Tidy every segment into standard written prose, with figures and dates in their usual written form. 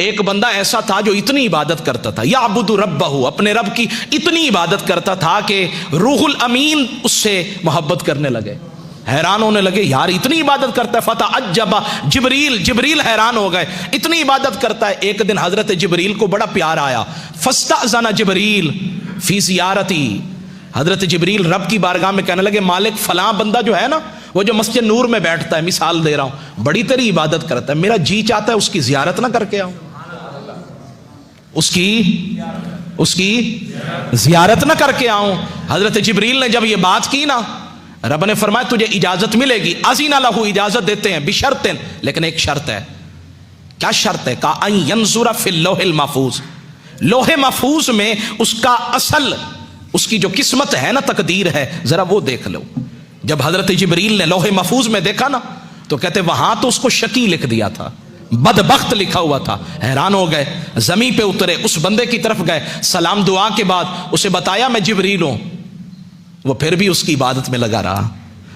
एक बंदा ऐसा था जो इतनी इबादत करता था, याबुदु रब्बहु, अपने रब की इतनी इबादत करता था कि रूहुल अमीन उससे मोहब्बत करने लगे, हैरान होने लगे, यार इतनी इबादत करता है। फता अज्जबा जिब्रील, जिब्रील हैरान हो गए, इतनी इबादत करता है। एक दिन हजरत जिब्रील को बड़ा प्यार आया, फस्तअज़ना जिब्रील फी ज़ियारती, हजरत जिब्रील रब की बारगाह में कहने लगे, मालिक फलां बंदा जो है ना, वो जो मस्जिद नूर में बैठता है, मिसाल दे रहा हूं, बड़ी तेरी इबादत करता है, मेरा जी चाहता है उसकी जियारत ना करके आऊं, उसकी जियारत ना करके आऊं। हजरत जिब्रील ने जब ये बात की ना, रब ने फरमाया तुझे इजाजत मिलेगी, अज़ीना लहू, इजाजत देते हैं, बिशर्तिन, लेकिन एक शर्त है। क्या शर्त है? का अन यंजुरा फिल लोहिल महफूज, लोहे महफूज में उसका असल, उसकी जो किस्मत है ना, तकदीर है, जरा वो देख लो। जब हजरत जिब्रील ने लोहे महफूज में देखा ना, तो कहते वहां तो उसको शकी लिख दिया था, बदबख्त लिखा हुआ था। हैरान हो गए, जमीन पे उतरे, उस बंदे की तरफ गए, सलाम दुआ के बाद उसे बताया मैं जिब्रील हूं। वो फिर भी उसकी इबादत में लगा रहा।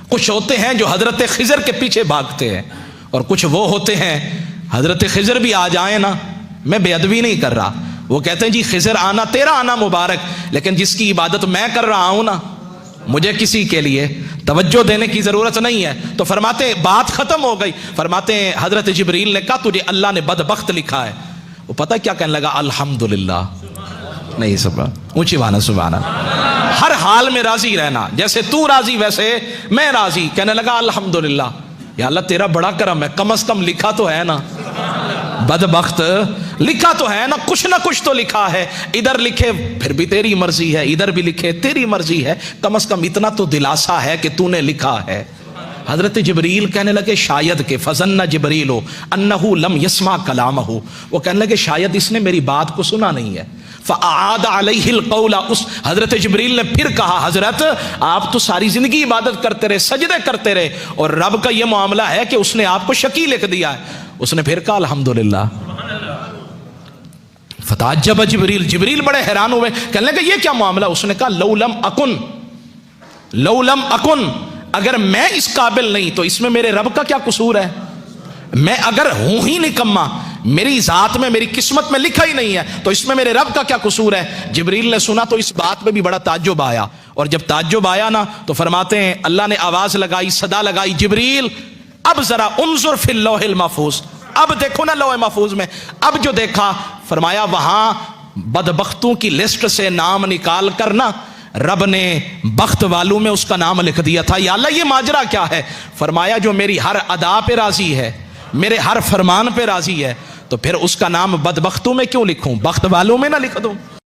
कुछ होते हैं जो हजरत खिजर के पीछे भागते हैं, और कुछ वो होते हैं, हजरत खिजर भी आ जाए ना, मैं बेअदबी नहीं कर रहा, वो कहते हैं जी खिजर आना तेरा आना मुबारक, लेकिन जिसकी इबादत मैं कर रहा हूं ना, मुझे किसी के लिए तवज्जो देने की जरूरत नहीं है। तो फरमाते बात खत्म हो गई। फरमाते हैं हजरत जिब्रील ने कहा तुझे अल्लाह ने बदबख्त लिखा है। वो पता क्या कहने लगा? अल्हम्दुलिल्लाह, नहीं सुबह ऊंची वाना सुभाना, हर हाल में राजी रहना, जैसे तू राजी वैसे मैं राजी। कहने लगा अल्हम्दुलिल्लाह, या अल्लाह तेरा बड़ा करम है, कम से कम लिखा तो है ना, बदबख्त लिखा तो है ना, कुछ तो लिखा है। इधर लिखे फिर भी तेरी मर्जी है, इधर भी लिखे तेरी मर्जी है, कम से कम इतना तो दिलासा है कि तूने लिखा है। हजरत जिब्रील कहने लगे शायद के फजन्ना जिब्रील हो अन्नहु लम यस्मा कलामहु, वो कहने लगे शायद इसने मेरी बात को सुना नहीं है। फ़अआद अलैहिल क़ौला, उस हजरत जिब्रील ने फिर कहा हजरत आप तो सारी जिंदगी इबादत करते रहे, सजदे करते रहे, और रब का यह मामला है कि उसने आपको शकी लिख दिया है। उसने फिर कहा अल्हम्दुलिल्लाह। फताअज्जब जिब्रील, जिब्रील बड़े हैरान हुए, कहने लगे ये क्या मामला? उसने कहा लौलम अकुन, अगर मैं इस काबिल नहीं तो इसमें मेरे रब का क्या कसूर है? मैं अगर हूं ही निकम्मा, मेरी जात में मेरी किस्मत में लिखा ही नहीं है, तो इसमें मेरे रब का क्या कसूर है? जिब्रील ने सुना तो इस बात में भी बड़ा ताज्जुब आया, और जब ताज्जुब आया ना तो फरमाते हैं अल्लाह ने आवाज लगाई, सदा लगाई, जिब्रील अब जरा उन्जुर फिल लोहिल महफूज, अब देखो ना लोहे महफूज में। अब जो देखा, फरमाया वहां बदबख्तों की लिस्ट से नाम निकाल कर ना रब ने बख्त वालों में उसका नाम लिख दिया था। या अल्लाह ये माजरा क्या है? फरमाया जो मेरी हर अदा पे राजी है, मेरे हर फरमान पे राजी है, तो फिर उसका नाम बदबख्तों में क्यों लिखूं, बख्त वालों में ना लिख दूं?